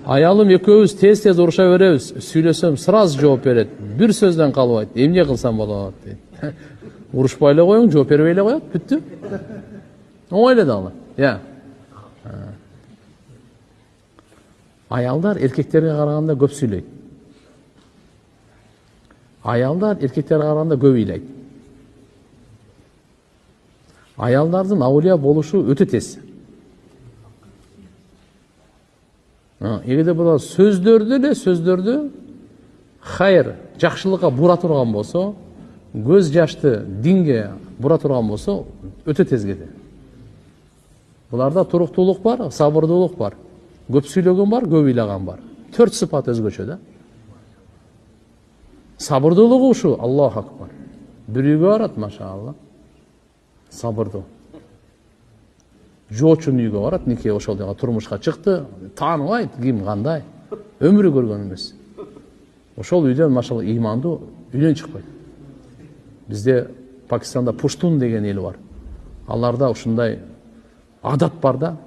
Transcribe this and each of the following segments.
Аялым экөөбүз тез уруша беребиз. Сүйлөсөм сразу жооп берет. Бир сөздөн калбайт. Эмне кылсам болот дейт. Урушпай эле коюң, жооп бербей эле коет, бүттү. Оңой эле дагы. Я. Аялдар эркектерге караганда көп сүйлөйт. Аялдар эркектерге караганда көп ыйлайт. Аялдардын аулия болушу өтө тез. Эгерде булар сөздөрдү хайыр, жакшылыкка бура турган болсо, көз жашты динге бура турган болсо, өтө тез кетет. Буларда туруктуулук бар, сабырдуулук бар. Көп сүйлөгөн бар, көп ыйлаган бар. 4 сыпат өзгөчө да. Сабырдуулугу ушу, Аллаху акбар. Бир үйгө барат, машаалла. Сабырдуу. Жоочун үйгө барат, нике ошол жака турмушка чыкты, тааныбайт, ким кандай. Өмүрү көргөн эмес. Ошол үйдөн машаалла ыймандуу үйдөн чыкпайт. Бизде Пакистанда пуштун деген эл бар. Аларда ушундай адат бар да.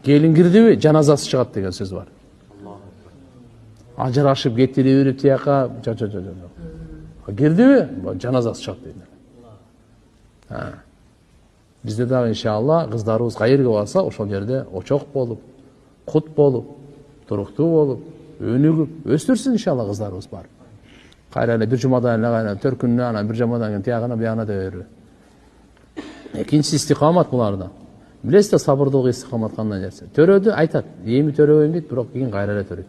Келин кирдиби, жаназасы чыгат деген сөз бар. Ажырашып кетти деп берип тияка, кирдиби, жаназасы чыгат дейди. Бизде дагы иншалла кыздарыбыз кайерге барса, ошол жерде очок болуп, кут болуп, туруктуу болуп, өнүгүп, өстүрсүн иншалла кыздарыбыз бар. Кайра эле бир жумадан эле 4 күнүнөн анан бир жумадан кийин тиягына бияна деп бербей. Экинчиси истикамат буларда. Билесиз да, сабырдуулук истикамат кандай нерсе. Төрөдү айтат, эми төрөбөйм дейт, бирок кийин кайра эле төрөйт.